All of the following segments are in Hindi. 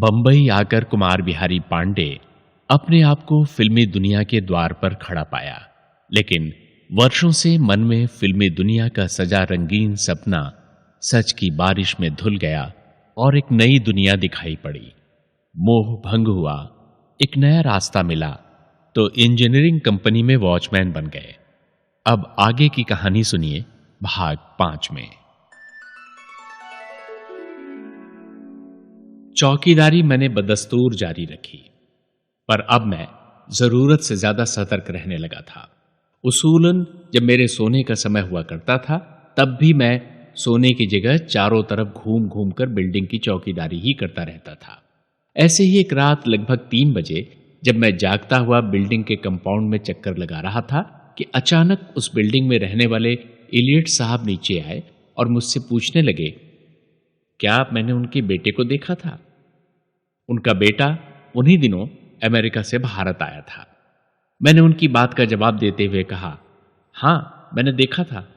बंबई आकर कुमार बिहारी पांडे अपने आप को फिल्मी दुनिया के द्वार पर खड़ा पाया, लेकिन वर्षों से मन में फिल्मी दुनिया का सजा रंगीन सपना सच की बारिश में धुल गया और एक नई दुनिया दिखाई पड़ी। मोह भंग हुआ, एक नया रास्ता मिला तो इंजीनियरिंग कंपनी में वॉचमैन बन गए। अब आगे की कहानी सुनिए भाग 5 में। चौकीदारी मैंने बदस्तूर जारी रखी, पर अब मैं जरूरत से ज्यादा सतर्क रहने लगा था। उसूलन जब मेरे सोने का समय हुआ करता था, तब भी मैं सोने की जगह चारों तरफ घूम घूम कर बिल्डिंग की चौकीदारी ही करता रहता था। ऐसे ही एक रात लगभग 3 बजे जब मैं जागता हुआ बिल्डिंग के कंपाउंड में चक्कर लगा रहा था कि अचानक उस बिल्डिंग में रहने वाले इलियट साहब नीचे आए और मुझसे पूछने लगे, क्या मैंने उनके बेटे को देखा था? उनका बेटा उन्हीं दिनों अमेरिका से भारत आया था। मैंने उनकी बात का जवाब देते हुए कहा, हां, मैंने देखा था।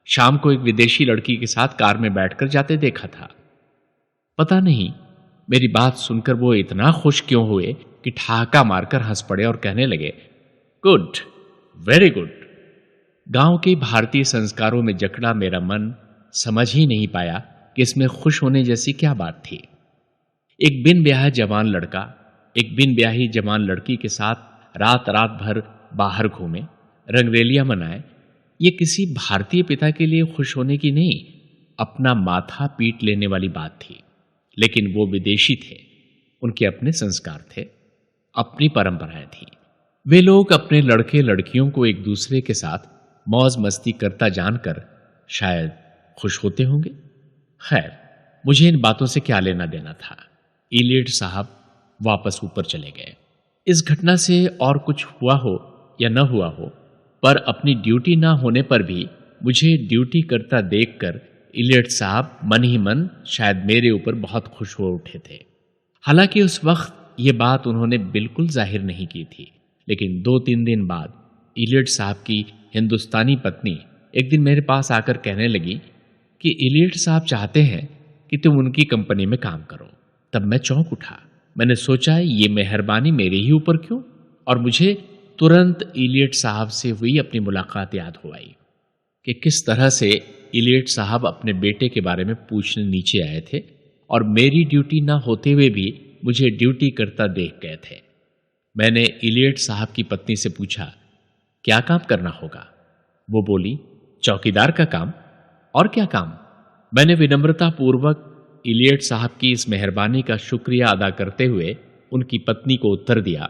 शाम को एक विदेशी लड़की के साथ कार में बैठकर जाते देखा था। पता नहीं मेरी बात सुनकर वो इतना खुश क्यों हुए कि ठहाका मारकर हंस पड़े और कहने लगे, गुड, वेरी गुड। गांव के भारतीय संस्कारों में जकड़ा मेरा मन समझ ही नहीं पाया कि इसमें खुश होने जैसी क्या बात थी। एक बिन ब्याह जवान लड़का एक बिन ब्याही जवान लड़की के साथ रात रात भर बाहर घूमे, रंगरेलियां मनाए, ये किसी भारतीय पिता के लिए खुश होने की नहीं, अपना माथा पीट लेने वाली बात थी। लेकिन वो विदेशी थे, उनके अपने संस्कार थे, अपनी परंपराएं थी। वे लोग अपने लड़के लड़कियों को एक दूसरे के साथ मौज मस्ती करता जानकर शायद खुश होते होंगे। खैर, मुझे इन बातों से क्या लेना देना था। इलियट साहब वापस ऊपर चले गए। इस घटना से और कुछ हुआ हो या न हुआ हो, पर अपनी ड्यूटी ना होने पर भी मुझे ड्यूटी करता देखकर इलियट साहब मन ही मन शायद मेरे ऊपर बहुत खुश हो उठे थे। हालांकि उस वक्त ये बात उन्होंने बिल्कुल जाहिर नहीं की थी, लेकिन 2-3 दिन बाद इलियट साहब की हिंदुस्तानी पत्नी एक दिन मेरे पास आकर कहने लगी कि इलियट साहब चाहते हैं कि तुम उनकी कंपनी में काम करो। तब मैं चौंक उठा। मैंने सोचा, ये मेहरबानी मेरे ही ऊपर क्यों? और मुझे तुरंत इलियट साहब से हुई अपनी मुलाकात याद हो आई कि किस तरह से इलियट साहब अपने बेटे के बारे में पूछने नीचे आए थे और मेरी ड्यूटी ना होते हुए भी मुझे ड्यूटी करता देख गए थे। मैंने इलियट साहब की पत्नी से पूछा, क्या काम करना होगा? वो बोली, चौकीदार का काम। और क्या काम? मैंने विनम्रता पूर्वक इलियट साहब की इस मेहरबानी का शुक्रिया अदा करते हुए उनकी पत्नी को उत्तर दिया,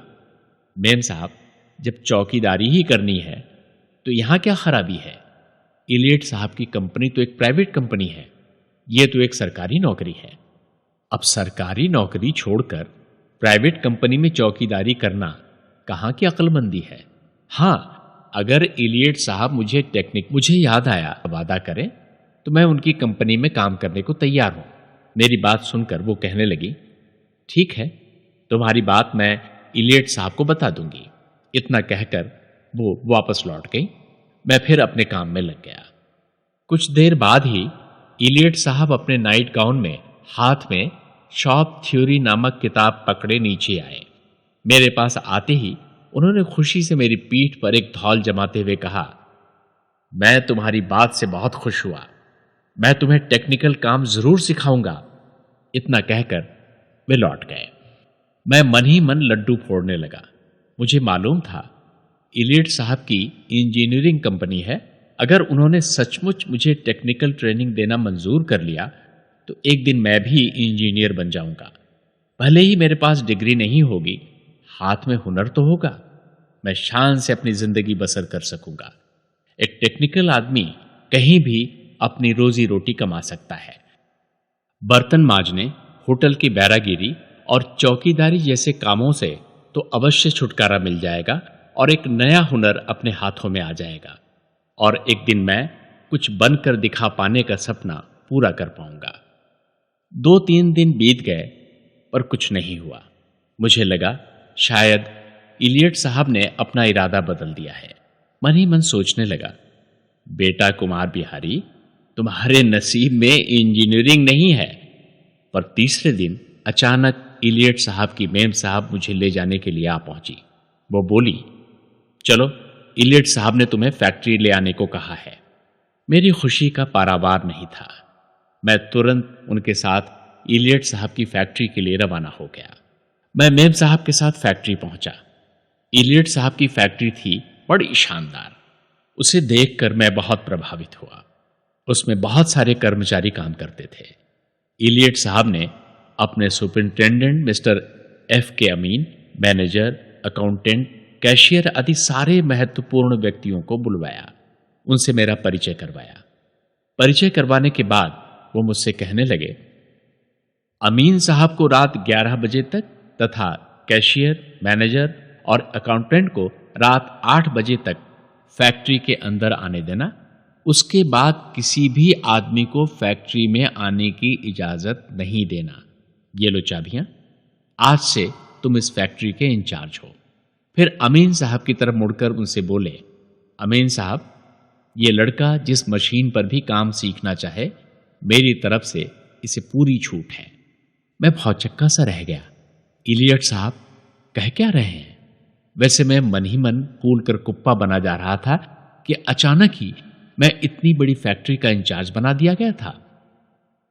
मैम साहब, जब चौकीदारी ही करनी है तो यहां क्या खराबी है? इलियट साहब की कंपनी तो एक प्राइवेट कंपनी है, यह तो एक सरकारी नौकरी है। अब सरकारी नौकरी छोड़कर प्राइवेट कंपनी में चौकीदारी करना कहां की अक्लमंदी है? हां, अगर इलियट साहब मुझे याद आया वादा करें तो मैं उनकी कंपनी में काम करने को तैयार हूं। मेरी बात सुनकर वो कहने लगी, ठीक है, तुम्हारी बात मैं इलियट साहब को बता दूंगी। इतना कहकर वो वापस लौट गई। मैं फिर अपने काम में लग गया। कुछ देर बाद ही इलियट साहब अपने नाइट गाउन में हाथ में शॉप थ्योरी नामक किताब पकड़े नीचे आए। मेरे पास आते ही उन्होंने खुशी से मेरी पीठ पर एक धौल जमाते हुए कहा, मैं तुम्हारी बात से बहुत खुश हुआ, मैं तुम्हें टेक्निकल काम जरूर सिखाऊंगा। इतना कहकर वे लौट गए। मैं मन ही मन लड्डू फोड़ने लगा। मुझे मालूम था इलियट साहब की इंजीनियरिंग कंपनी है, अगर उन्होंने सचमुच मुझे टेक्निकल ट्रेनिंग देना मंजूर कर लिया तो एक दिन मैं भी इंजीनियर बन जाऊंगा। भले ही मेरे पास डिग्री नहीं होगी, हाथ में हुनर तो होगा, मैं शान से अपनी जिंदगी बसर कर सकूंगा। एक टेक्निकल आदमी कहीं भी अपनी रोजी रोटी कमा सकता है। बर्तन मांजने, होटल की बैरागिरी और चौकीदारी जैसे कामों से तो अवश्य छुटकारा मिल जाएगा और एक नया हुनर अपने हाथों में आ जाएगा और एक दिन मैं कुछ बनकर दिखा पाने का सपना पूरा कर पाऊंगा। 2-3 दिन बीत गए पर कुछ नहीं हुआ। मुझे लगा शायद इलियट साहब ने अपना इरादा बदल दिया है। मन ही मन सोचने लगा, बेटा कुमार बिहारी, तुम्हारे नसीब में इंजीनियरिंग नहीं है। पर तीसरे दिन अचानक इलियट साहब की मेम साहब मुझे ले जाने के लिए आ पहुंची। वो बोली, चलो, इलियट साहब ने तुम्हें फैक्ट्री ले आने को कहा है। मेरी खुशी का पारावार नहीं था। मैं तुरंत उनके साथ इलियट साहब की फैक्ट्री के लिए रवाना हो गया। मैं मेम साहब के साथ फैक्ट्री पहुंचा। इलियट साहब की फैक्ट्री थी बड़ी शानदार। उसे देखकर मैं बहुत प्रभावित हुआ। उसमें बहुत सारे कर्मचारी काम करते थे। इलियट साहब ने अपने सुपरिंटेंडेंट मिस्टर F.K. अमीन, मैनेजर, अकाउंटेंट, कैशियर आदि सारे महत्वपूर्ण व्यक्तियों को बुलवाया, उनसे मेरा परिचय करवाया। परिचय करवाने के बाद वो मुझसे कहने लगे, अमीन साहब को रात 11 बजे तक तथा कैशियर, मैनेजर और अकाउंटेंट को रात 8 बजे तक फैक्ट्री के अंदर आने देना। उसके बाद किसी भी आदमी को फैक्ट्री में आने की इजाजत नहीं देना। ये लो चाबियां, आज से तुम इस फैक्ट्री के इंचार्ज हो। फिर अमीन साहब की तरफ मुड़कर उनसे बोले, अमीन साहब, ये लड़का जिस मशीन पर भी काम सीखना चाहे, मेरी तरफ से इसे पूरी छूट है। मैं भौचक्का सा रह गया। इलियट साहब कह क्या रहे हैं? वैसे मैं मन ही मन फूल कर कुप्पा बना जा रहा था कि अचानक ही मैं इतनी बड़ी फैक्ट्री का इंचार्ज बना दिया गया था।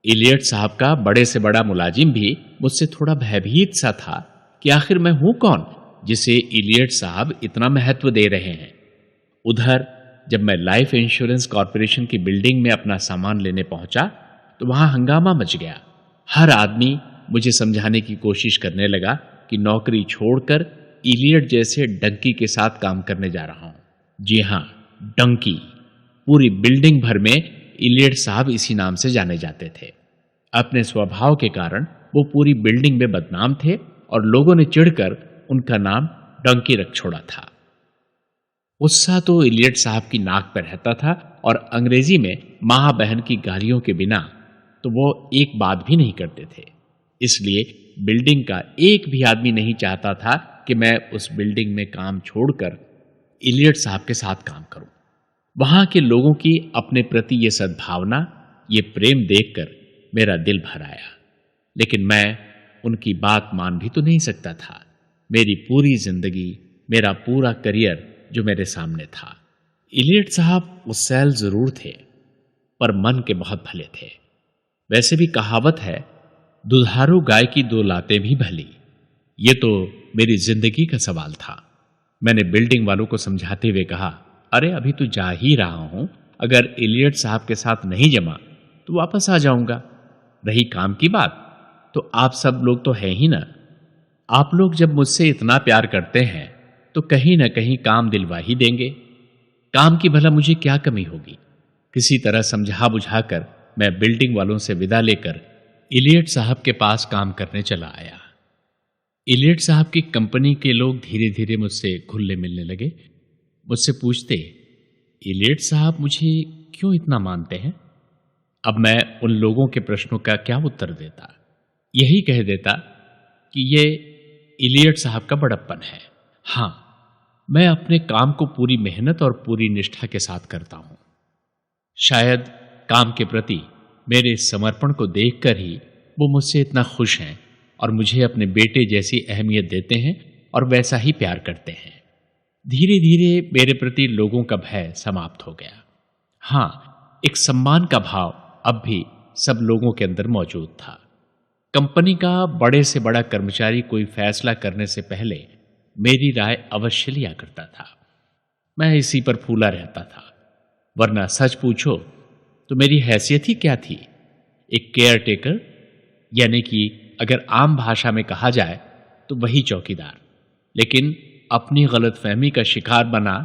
इलियट साहब का बड़े से बड़ा मुलाजिम भी मुझसे थोड़ा भयभीत सा था कि आखिर मैं हूं कौन जिसे इलियट साहब इतना महत्व दे रहे हैं। उधर जब मैं लाइफ इंश्योरेंस कॉरपोरेशन की बिल्डिंग में अपना सामान लेने पहुंचा तो वहां हंगामा मच गया। हर आदमी मुझे समझाने की कोशिश करने लगा कि नौकरी छोड़कर इलियट जैसे डंकी के साथ काम करने जा रहा हूं। जी हां, डंकी। पूरी बिल्डिंग भर में इलियट साहब इसी नाम से जाने जाते थे। अपने स्वभाव के कारण वो पूरी बिल्डिंग में बदनाम थे और लोगों ने चिढ़कर उनका नाम डंकी रख छोड़ा था। गुस्सा तो इलियट साहब की नाक पर रहता था और अंग्रेजी में मां बहन की गालियों के बिना तो वो एक बात भी नहीं करते थे। इसलिए बिल्डिंग का एक भी आदमी नहीं चाहता था कि मैं उस बिल्डिंग में काम छोड़कर इलियट साहब के साथ काम करूं। वहां के लोगों की अपने प्रति ये सद्भावना, ये प्रेम देखकर मेरा दिल भर आया। लेकिन मैं उनकी बात मान भी तो नहीं सकता था। मेरी पूरी जिंदगी, मेरा पूरा करियर जो मेरे सामने था। इलियट साहब मुस्तैल जरूर थे, पर मन के बहुत भले थे। वैसे भी कहावत है, दुधारू गाय की दो लातें भी भली। ये तो मेरी जिंदगी का सवाल था। मैंने बिल्डिंग वालों को समझाते हुए कहा, अरे अभी तो जा ही रहा हूं, अगर इलियट साहब के साथ नहीं जमा तो वापस आ जाऊंगा। रही काम की बात, तो आप सब लोग तो हैं ही ना। आप लोग जब मुझसे इतना प्यार करते हैं तो कहीं ना कहीं काम दिलवा ही देंगे। काम की भला मुझे क्या कमी होगी। किसी तरह समझा बुझाकर मैं बिल्डिंग वालों से विदा लेकर इलियट साहब के पास काम करने चला आया। इलियट साहब की कंपनी के लोग धीरे धीरे मुझसे घुलने मिलने लगे। मुझसे पूछते, इलियट साहब मुझे क्यों इतना मानते हैं? अब मैं उन लोगों के प्रश्नों का क्या उत्तर देता? यही कह देता कि ये इलियट साहब का बड़प्पन है। हां, मैं अपने काम को पूरी मेहनत और पूरी निष्ठा के साथ करता हूं। शायद काम के प्रति मेरे समर्पण को देखकर ही वो मुझसे इतना खुश हैं और मुझे अपने बेटे जैसी अहमियत देते हैं और वैसा ही प्यार करते हैं। धीरे धीरे मेरे प्रति लोगों का भय समाप्त हो गया। हां, एक सम्मान का भाव अब भी सब लोगों के अंदर मौजूद था। कंपनी का बड़े से बड़ा कर्मचारी कोई फैसला करने से पहले मेरी राय अवश्य लिया करता था। मैं इसी पर फूला रहता था। वरना सच पूछो तो मेरी हैसियत ही क्या थी? एक केयर टेकर, यानी कि अगर आम भाषा में कहा जाए तो वही चौकीदार। लेकिन अपनी गलतफहमी का शिकार बना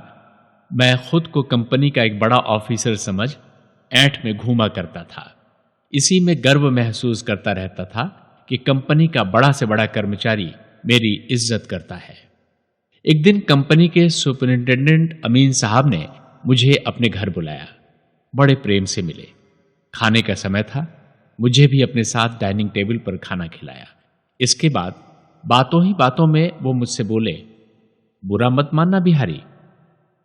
मैं खुद को कंपनी का एक बड़ा ऑफिसर समझ ऐंठ में घूमा करता था। इसी में गर्व महसूस करता रहता था कि कंपनी का बड़ा से बड़ा कर्मचारी मेरी इज्जत करता है। एक दिन कंपनी के सुपरिंटेंडेंट अमीन साहब ने मुझे अपने घर बुलाया। बड़े प्रेम से मिले। खाने का समय था। मुझे भी अपने साथ डाइनिंग टेबल पर खाना खिलाया। इसके बाद बातों ही बातों में वो मुझसे बोले, बुरा मत मानना बिहारी,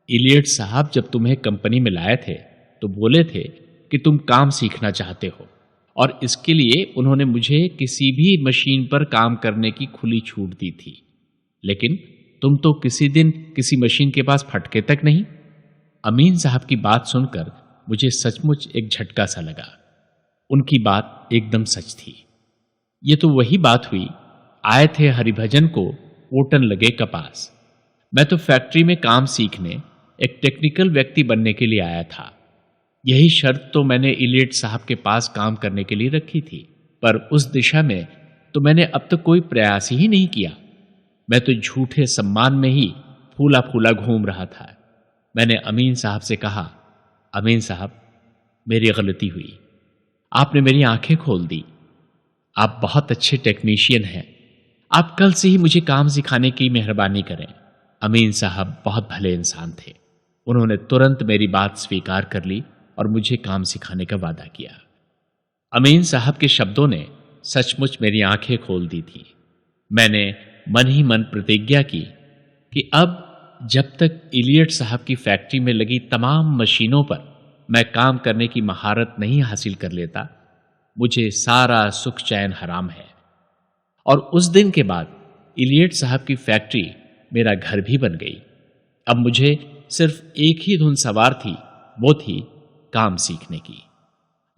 इलियट साहब जब तुम्हें कंपनी में लाए थे तो बोले थे कि तुम काम सीखना चाहते हो और इसके लिए उन्होंने मुझे किसी भी मशीन पर काम करने की खुली छूट दी थी। लेकिन तुम तो किसी दिन किसी मशीन के पास फटके तक नहीं। अमीन साहब की बात सुनकर मुझे सचमुच एक झटका सा लगा। उनकी बात एकदम सच थी। ये तो वही बात हुई, आए थे हरिभजन को ओटन लगे कपास। मैं तो फैक्ट्री में काम सीखने, एक टेक्निकल व्यक्ति बनने के लिए आया था। यही शर्त तो मैंने इलियट साहब के पास काम करने के लिए रखी थी, पर उस दिशा में तो मैंने अब तक कोई प्रयास ही नहीं किया। मैं तो झूठे सम्मान में ही फूला फूला घूम रहा था। मैंने अमीन साहब से कहा, अमीन साहब, मेरी गलती हुई, आपने मेरी आंखें खोल दी। आप बहुत अच्छे टेक्नीशियन हैं, आप कल से ही मुझे काम सिखाने की मेहरबानी करें। अमीन साहब बहुत भले इंसान थे। उन्होंने तुरंत मेरी बात स्वीकार कर ली और मुझे काम सिखाने का वादा किया। अमीन साहब के शब्दों ने सचमुच मेरी आंखें खोल दी थी। मैंने मन ही मन प्रतिज्ञा की कि अब जब तक इलियट साहब की फैक्ट्री में लगी तमाम मशीनों पर मैं काम करने की महारत नहीं हासिल कर लेता, मुझे सारा सुख चैन हराम है। और उस दिन के बाद इलियट साहब की फैक्ट्री मेरा घर भी बन गई। अब मुझे सिर्फ एक ही धुन सवार थी, वो थी काम सीखने की।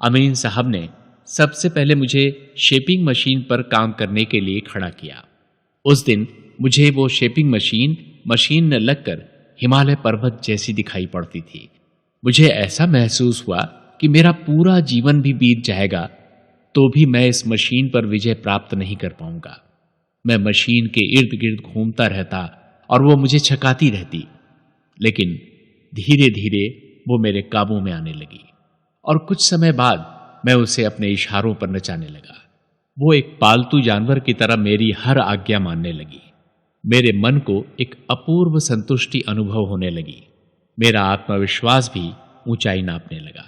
अमीन साहब ने सबसे पहले मुझे शेपिंग मशीन पर काम करने के लिए खड़ा किया। उस दिन मुझे वो शेपिंग मशीन न लगकर हिमालय पर्वत जैसी दिखाई पड़ती थी। मुझे ऐसा महसूस हुआ कि मेरा पूरा जीवन भी बीत जाएगा तो भी मैं इस मशीन पर विजय प्राप्त नहीं कर पाऊंगा। मैं मशीन के इर्द गिर्द घूमता रहता और वो मुझे छकाती रहती, लेकिन धीरे धीरे वो मेरे काबू में आने लगी और कुछ समय बाद मैं उसे अपने इशारों पर नचाने लगा। वो एक पालतू जानवर की तरह मेरी हर आज्ञा मानने लगी। मेरे मन को एक अपूर्व संतुष्टि अनुभव होने लगी। मेरा आत्मविश्वास भी ऊंचाई नापने लगा।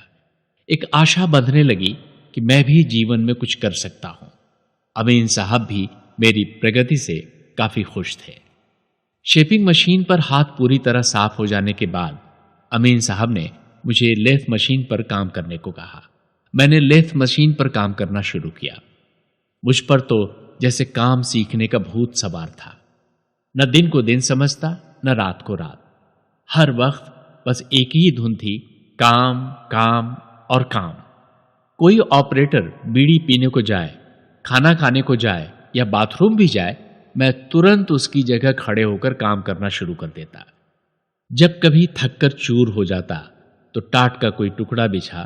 एक आशा बंधने लगी कि मैं भी जीवन में कुछ कर सकता हूं। अमीन साहब भी मेरी प्रगति से काफी खुश थे। शेपिंग मशीन पर हाथ पूरी तरह साफ हो जाने के बाद अमीन साहब ने मुझे लेथ मशीन पर काम करने को कहा। मैंने लेथ मशीन पर काम करना शुरू किया। मुझ पर तो जैसे काम सीखने का भूत सवार था। न दिन को दिन समझता, न रात को रात। हर वक्त बस एक ही धुन थी, काम काम और काम। कोई ऑपरेटर बीड़ी पीने को जाए, खाना खाने को जाए या बाथरूम भी जाए, मैं तुरंत उसकी जगह खड़े होकर काम करना शुरू कर देता। जब कभी थककर चूर हो जाता तो टाट का कोई टुकड़ा बिछा,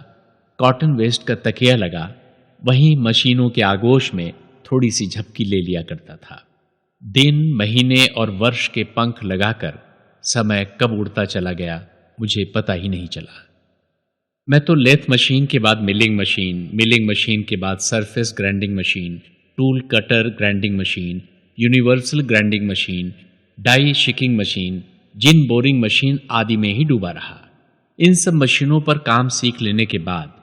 कॉटन वेस्ट का तकिया लगा, वहीं मशीनों के आगोश में थोड़ी सी झपकी ले लिया करता था। दिन, महीने और वर्ष के पंख लगाकर समय कब उड़ता चला गया मुझे पता ही नहीं चला। मैं तो लेथ मशीन के बाद मिलिंग मशीन के बाद surface grinding machine, tool cutter grinding machine, universal grinding machine, die sinking machine, jig boring machine आदि में ही डूबा रहा। इन सब मशीनों पर काम सीख लेने के बाद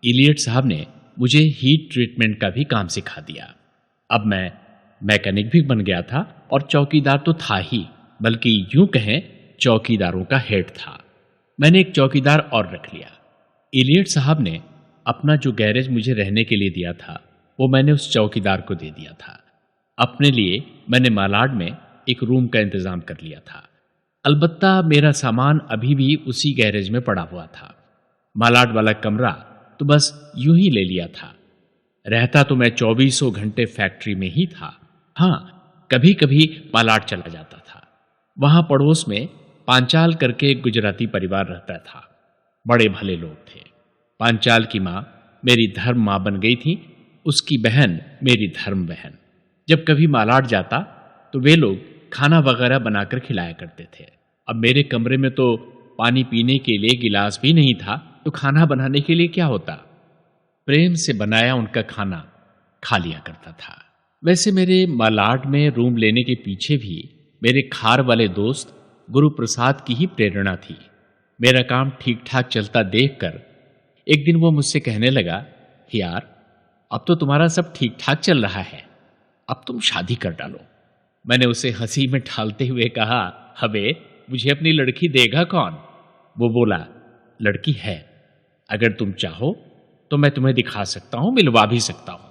इलियट साहब ने मुझे हीट ट्रीटमेंट का भी काम सिखा दिया। अब मैं मैकेनिक भी बन गया था और चौकीदार तो था ही, बल्कि यूं कहें चौकीदारों का हेड था। मैंने एक चौकीदार और रख लिया। इलियट साहब ने अपना जो गैरेज मुझे रहने के लिए दिया था वो मैंने उस चौकीदार को दे दिया था। अपने लिए मैंने मालाड में एक रूम का इंतजाम कर लिया था। अलबत्ता मेरा सामान अभी भी उसी गैरेज में पड़ा हुआ था। मालाड वाला कमरा तो बस यूं ही ले लिया था। रहता तो मैं 24 घंटे फैक्ट्री में ही था। हाँ, कभी कभी मालाड चला जाता था। वहां पड़ोस में पांचाल करके एक गुजराती परिवार रहता था। बड़े भले लोग थे। पांचाल की माँ मेरी धर्म माँ बन गई थी, उसकी बहन मेरी धर्म बहन। जब कभी मालाड जाता तो वे लोग खाना वगैरह बनाकर खिलाया करते थे। अब मेरे कमरे में तो पानी पीने के लिए गिलास भी नहीं था, तो खाना बनाने के लिए क्या होता। प्रेम से बनाया उनका खाना खा लिया करता था। वैसे मेरे मालाड में रूम लेने के पीछे भी मेरे खार वाले दोस्त गुरु प्रसाद की ही प्रेरणा थी। मेरा काम ठीक ठाक चलता देखकर एक दिन वो मुझसे कहने लगा, यार अब तो तुम्हारा सब ठीक ठाक चल रहा है, अब तुम शादी कर डालो। मैंने उसे हंसी में ठालते हुए कहा, हबे मुझे अपनी लड़की देगा कौन? वो बोला, लड़की है, अगर तुम चाहो तो मैं तुम्हें दिखा सकता हूं, मिलवा भी सकता हूं।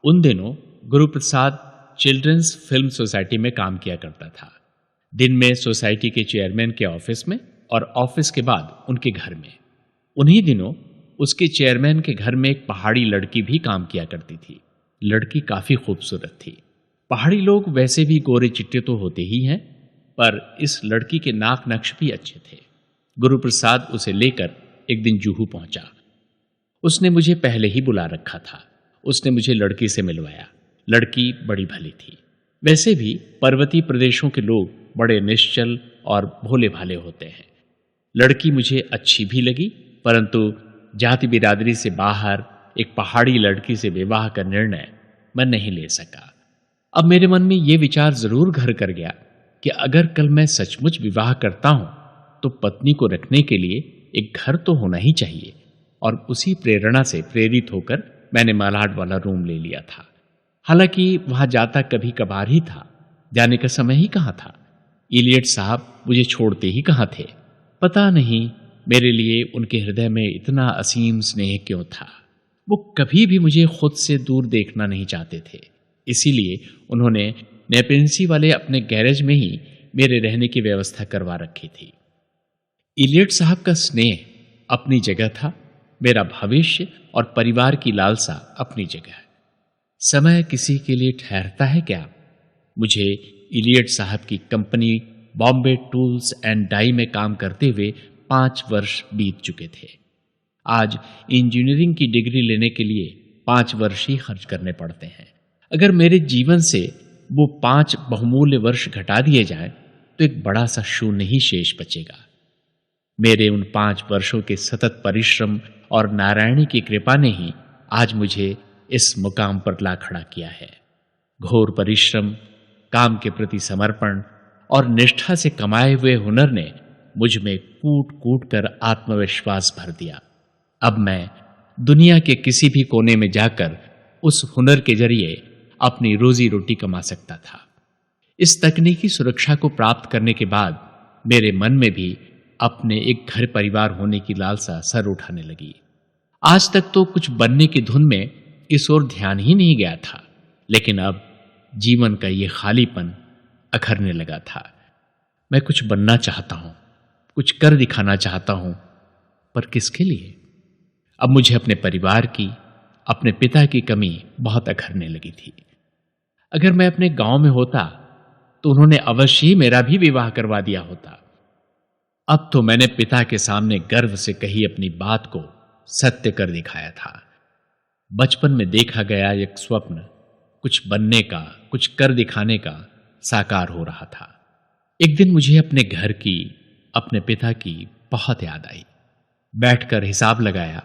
उन दिनों गुरुप्रसाद चिल्ड्रंस फिल्म सोसाइटी में काम किया करता था। दिन में सोसाइटी के चेयरमैन के ऑफिस में और ऑफिस के बाद उनके घर में। उन्हीं दिनों उसके चेयरमैन के घर में एक पहाड़ी लड़की भी काम किया करती थी। लड़की काफी खूबसूरत थी। पहाड़ी लोग वैसे भी गोरे चिट्टे तो होते ही हैं, पर इस लड़की के नाक नक्श भी अच्छे थे। गुरुप्रसाद उसे लेकर एक दिन जुहू पहुंचा। उसने मुझे पहले ही बुला रखा था। उसने मुझे लड़की से मिलवाया। लड़की बड़ी भली थी। वैसे भी पर्वतीय प्रदेशों के लोग बड़े निश्चल और भोले भाले होते हैं। लड़की मुझे अच्छी भी लगी, परंतु जाति बिरादरी से बाहर एक पहाड़ी लड़की से विवाह का निर्णय मैं नहीं ले सका। अब मेरे मन में यह विचार जरूर घर कर गया कि अगर कल मैं सचमुच विवाह करता हूं तो पत्नी को रखने के लिए एक घर तो होना ही चाहिए। और उसी प्रेरणा से प्रेरित होकर मैंने मालाड वाला रूम ले लिया था। हालांकि वहां जाता कभी कभार ही था, जाने का समय ही कहां था। इलियट साहब मुझे छोड़ते ही कहां थे। पता नहीं मेरे लिए उनके हृदय में इतना असीम स्नेह क्यों था। वो कभी भी मुझे खुद से दूर देखना नहीं चाहते थे। इसीलिए उन्होंने नेपेंसी वाले अपने गैरेज में ही मेरे रहने की व्यवस्था करवा रखी थी। इलियट साहब का स्नेह अपनी जगह था, मेरा भविष्य और परिवार की लालसा अपनी जगह। समय किसी के लिए ठहरता है क्या? मुझे इलियट साहब की company Bombay tools and die में काम करते हुए 5 वर्ष बीत चुके थे। आज इंजीनियरिंग की डिग्री लेने के लिए 5 वर्ष ही खर्च करने पड़ते हैं। अगर मेरे जीवन से वो 5 बहुमूल्य वर्ष घटा दिए जाएं तो एक बड़ा सा शून्य ही शेष बचेगा। मेरे उन 5 वर्षों के सतत परिश्रम और नारायणी की कृपा ने ही आज मुझे इस मुकाम पर ला खड़ा किया है। घोर परिश्रम, काम के प्रति समर्पण और निष्ठा से कमाए हुए हुनर ने मुझ में कूट कूट कर आत्मविश्वास भर दिया। अब मैं दुनिया के किसी भी कोने में जाकर उस हुनर के जरिए अपनी रोजी रोटी कमा सकता था। इस तकनीकी सुरक्षा को प्राप्त करने के बाद मेरे मन में भी अपने एक घर परिवार होने की लालसा सर उठाने लगी। आज तक तो कुछ बनने की धुन में इस ओर ध्यान ही नहीं गया था, लेकिन अब जीवन का ये खालीपन अखरने लगा था। मैं कुछ बनना चाहता हूं, कुछ कर दिखाना चाहता हूं, पर किसके लिए? अब मुझे अपने परिवार की, अपने पिता की कमी बहुत अखरने लगी थी। अगर मैं अपने गांव में होता तो उन्होंने अवश्य ही मेरा भी विवाह करवा दिया होता। अब तो मैंने पिता के सामने गर्व से कही अपनी बात को सत्य कर दिखाया था। बचपन में देखा गया एक स्वप्न कुछ बनने का, कुछ कर दिखाने का साकार हो रहा था। एक दिन मुझे अपने घर की, अपने पिता की बहुत याद आई। बैठकर हिसाब लगाया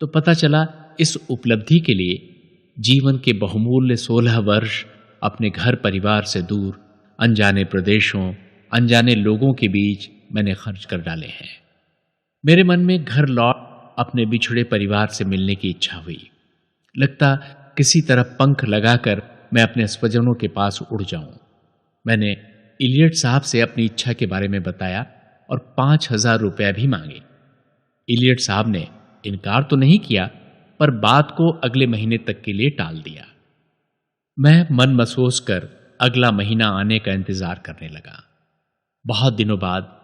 तो पता चला इस उपलब्धि के लिए जीवन के बहुमूल्य 16 वर्ष अपने घर परिवार से दूर, अनजाने प्रदेशों, अनजाने लोगों के बीच मैंने खर्च कर डाले हैं। मेरे मन में घर लौट अपने बिछड़े परिवार से मिलने की इच्छा हुई। लगता किसी तरह पंख लगाकर मैं अपने स्वजनों के पास उड़ जाऊं। मैंने इलियट साहब से अपनी इच्छा के बारे में बताया और 5,000 रुपया भी मांगे। इलियट साहब ने इनकार तो नहीं किया, पर बात को अगले महीने तक के लिए टाल दिया। मैं मन मसोस कर अगला महीना आने का इंतजार करने लगा। बहुत दिनों बाद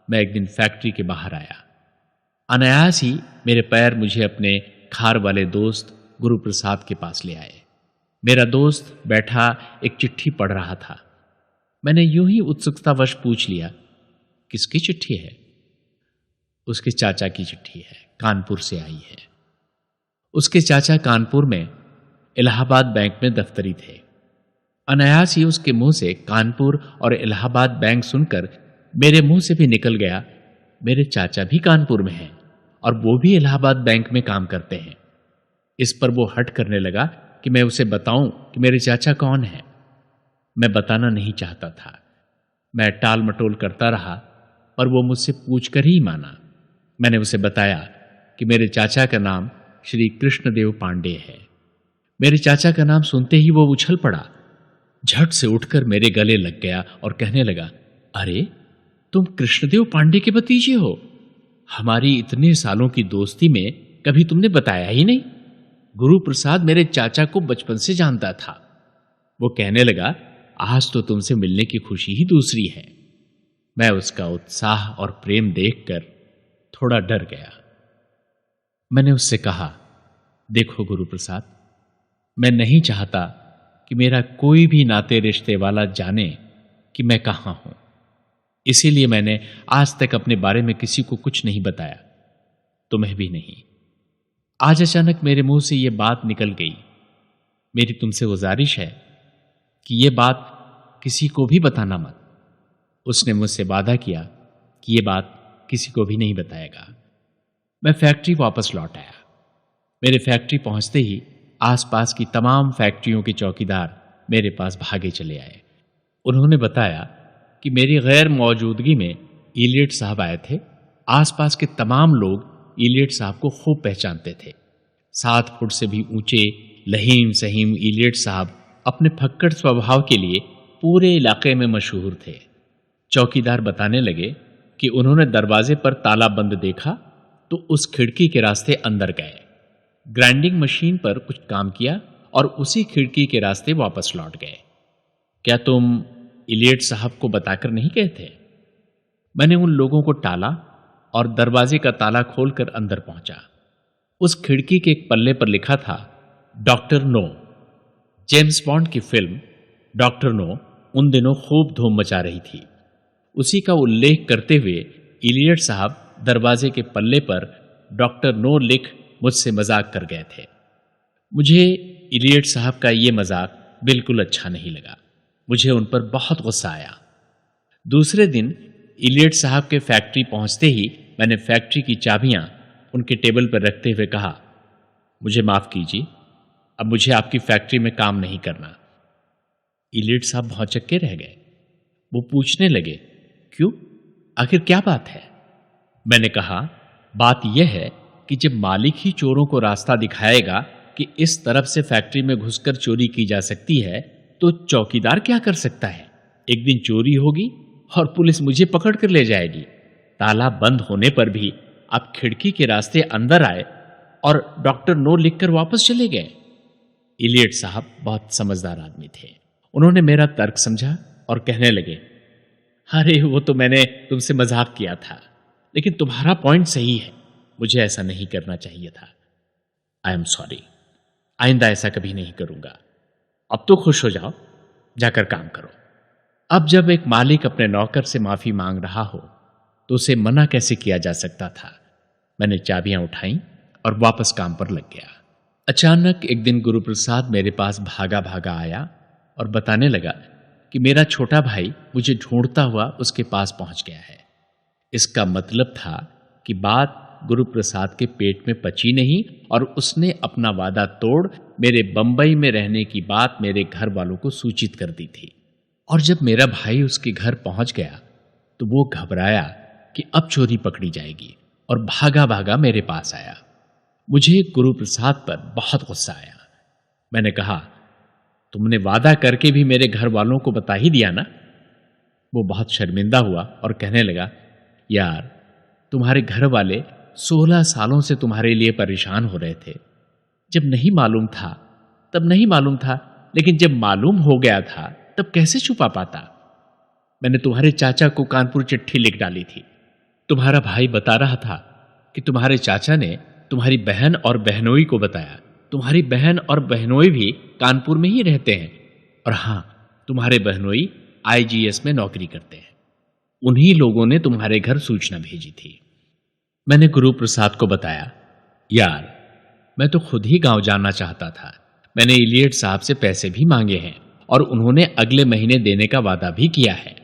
मैं एक दिन फैक्ट्री के बाहर आया। अनायास ही मेरे पैर मुझे अपने खार वाले दोस्त गुरुप्रसाद के पास ले आए। मेरा दोस्त बैठा एक चिट्ठी पढ़ रहा था। मैंने यूं ही उत्सुकतावश पूछ लिया, किसकी चिट्ठी है? उसके चाचा की चिट्ठी है, कानपुर से आई है। उसके चाचा कानपुर में इलाहाबाद बैंक में दफ्तरी थे। अनायास ही उसके मुंह से कानपुर और इलाहाबाद बैंक सुनकर मेरे मुंह से भी निकल गया, मेरे चाचा भी कानपुर में हैं और वो भी इलाहाबाद बैंक में काम करते हैं। इस पर वो हट करने लगा कि मैं उसे बताऊं कि मेरे चाचा कौन है। मैं बताना नहीं चाहता था। मैं टाल मटोल करता रहा, पर वो मुझसे पूछकर ही माना। मैंने उसे बताया कि मेरे चाचा का नाम श्री कृष्णदेव पांडे है। मेरे चाचा का नाम सुनते ही वो उछल पड़ा, झट से उठकर मेरे गले लग गया और कहने लगा, अरे तुम कृष्णदेव पांडे के भतीजे हो। हमारी इतने सालों की दोस्ती में कभी तुमने बताया ही नहीं। गुरु प्रसाद मेरे चाचा को बचपन से जानता था। वो कहने लगा, आज तो तुमसे मिलने की खुशी ही दूसरी है। मैं उसका उत्साह और प्रेम देखकर थोड़ा डर गया। मैंने उससे कहा, देखो गुरु प्रसाद, मैं नहीं चाहता कि मेरा कोई भी नाते रिश्ते वाला जाने कि मैं कहां हूं। इसीलिए मैंने आज तक अपने बारे में किसी को कुछ नहीं बताया, तुम्हें भी नहीं। आज अचानक मेरे मुंह से यह बात निकल गई। मेरी तुमसे गुजारिश है कि यह बात किसी को भी बताना मत। उसने मुझसे वादा किया कि यह बात किसी को भी नहीं बताएगा। मैं फैक्ट्री वापस लौट आया। मेरे फैक्ट्री पहुंचते ही आसपास की तमाम फैक्ट्रियों के चौकीदार मेरे पास भागे चले आए। उन्होंने बताया कि मेरी गैर मौजूदगी में इलियट साहब आए थे। आसपास के तमाम लोग इलियट साहब को खूब पहचानते थे। 7 फुट से भी ऊंचे लहीम सहीम इलियट साहब अपने फक्कड़ स्वभाव के लिए पूरे इलाके में मशहूर थे। चौकीदार बताने लगे कि उन्होंने दरवाजे पर ताला बंद देखा तो उस खिड़की के रास्ते अंदर गए, ग्राइंडिंग मशीन पर कुछ काम किया और उसी खिड़की के रास्ते वापस लौट गए। क्या तुम इलियट साहब को बताकर नहीं गए थे? मैंने उन लोगों को टाला और दरवाजे का ताला खोलकर अंदर पहुंचा। उस खिड़की के एक पल्ले पर लिखा था, डॉक्टर नो। जेम्स बॉन्ड की फिल्म डॉक्टर नो उन दिनों खूब धूम मचा रही थी। उसी का उल्लेख करते हुए इलियट साहब दरवाजे के पल्ले पर डॉक्टर नो लिख मुझसे मजाक कर गए थे। मुझे इलियट साहब का ये मजाक बिल्कुल अच्छा नहीं लगा। मुझे उन पर बहुत गुस्सा आया। दूसरे दिन इलियट साहब के फैक्ट्री पहुंचते ही मैंने फैक्ट्री की चाबियां उनके टेबल पर रखते हुए कहा, मुझे माफ कीजिए, अब मुझे आपकी फैक्ट्री में काम नहीं करना। इलियट साहब भौचक्के रह गए। वो पूछने लगे, क्यों? आखिर क्या बात है? मैंने कहा, बात यह है कि जब मालिक ही चोरों को रास्ता दिखाएगा कि इस तरफ से फैक्ट्री में घुसकर चोरी की जा सकती है, तो चौकीदार क्या कर सकता है? एक दिन चोरी होगी और पुलिस मुझे पकड़ कर ले जाएगी। ताला बंद होने पर भी आप खिड़की के रास्ते अंदर आए और डॉक्टर नो लिखकर वापस चले गए। इलियट साहब बहुत समझदार आदमी थे। उन्होंने मेरा तर्क समझा और कहने लगे, अरे वो तो मैंने तुमसे मजाक किया था, लेकिन तुम्हारा पॉइंट सही है। मुझे ऐसा नहीं करना चाहिए था। I am sorry. आइंदा ऐसा कभी नहीं करूंगा। अब तो खुश हो जाओ, जाकर काम करो। अब जब एक मालिक अपने नौकर से माफी मांग रहा हो तो उसे मना कैसे किया जा सकता था। मैंने चाबियां उठाई और वापस काम पर लग गया। अचानक एक दिन गुरु प्रसाद मेरे पास भागा भागा आया और बताने लगा कि मेरा छोटा भाई मुझे ढूंढता हुआ उसके पास पहुंच गया है। इसका मतलब था कि बात गुरु प्रसाद के पेट में पची नहीं और उसने अपना वादा तोड़ मेरे बंबई में रहने की बात मेरे घर वालों को सूचित कर दी थी। और जब मेरा भाई उसके घर पहुंच गया तो वो घबराया कि अब चोरी पकड़ी जाएगी और भागा भागा मेरे पास आया। मुझे गुरु प्रसाद पर बहुत गुस्सा आया। मैंने कहा, तुमने वादा करके भी मेरे घर वालों को बता ही दिया ना। वो बहुत शर्मिंदा हुआ और कहने लगा, यार तुम्हारे घर वाले 16 सालों से तुम्हारे लिए परेशान हो रहे थे। जब नहीं मालूम था तब नहीं मालूम था, लेकिन जब मालूम हो गया था तब कैसे छुपा पाता। मैंने तुम्हारे चाचा को कानपुर चिट्ठी लिख डाली थी। तुम्हारा भाई बता रहा था कि तुम्हारे चाचा ने तुम्हारी बहन और बहनोई को बताया। तुम्हारी बहन और बहनोई भी कानपुर में ही रहते हैं और हां, तुम्हारे बहनोई आईजीएस में नौकरी करते हैं। उन्हीं लोगों ने तुम्हारे घर सूचना भेजी थी। मैंने गुरु प्रसाद को बताया, यार मैं तो खुद ही गांव जाना चाहता था। मैंने इलियट साहब से पैसे भी मांगे हैं और उन्होंने अगले महीने देने का वादा भी किया है।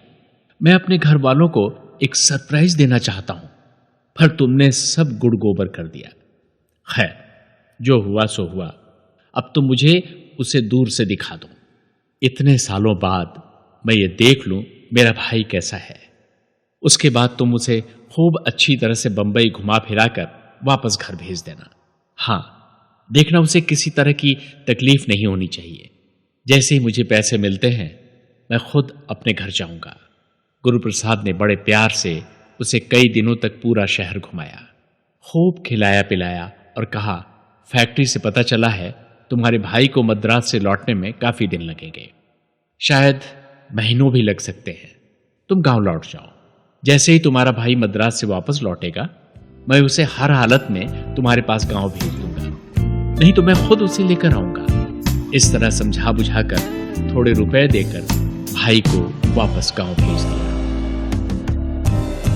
मैं अपने घर वालों को एक सरप्राइज देना चाहता हूं, पर तुमने सब गुड़ गोबर कर दिया। खैर, जो हुआ सो हुआ। अब तुम मुझे उसे दूर से दिखा दो। इतने सालों बाद मैं ये देख लूं मेरा भाई कैसा है। उसके बाद तुम उसे खूब अच्छी तरह से बंबई घुमा फिरा कर वापस घर भेज देना। हां, देखना उसे किसी तरह की तकलीफ नहीं होनी चाहिए। जैसे ही मुझे पैसे मिलते हैं मैं खुद अपने घर जाऊंगा। गुरु प्रसाद ने बड़े प्यार से उसे कई दिनों तक पूरा शहर घुमाया, खूब खिलाया पिलाया और कहा, फैक्ट्री से पता चला है तुम्हारे भाई को मद्रास से लौटने में काफी दिन लगेंगे, शायद महीनों भी लग सकते हैं। तुम गांव लौट जाओ। जैसे ही तुम्हारा भाई मद्रास से वापस लौटेगा, मैं उसे हर हालत में तुम्हारे पास गांव भेज दूंगा, नहीं तो मैं खुद उसे लेकर आऊंगा। इस तरह समझा बुझाकर थोड़े रुपए देकर भाई को वापस गांव भेज दिया।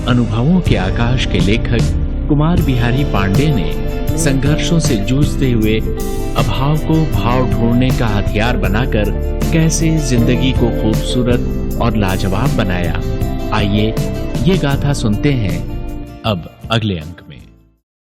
अनुभवों के आकाश के लेखक कुमार बिहारी पांडे ने संघर्षों से जूझते हुए अभाव को भाव ढूंढने का हथियार बनाकर कैसे जिंदगी को खूबसूरत और लाजवाब बनाया, आइए ये गाथा सुनते हैं अब अगले अंक में।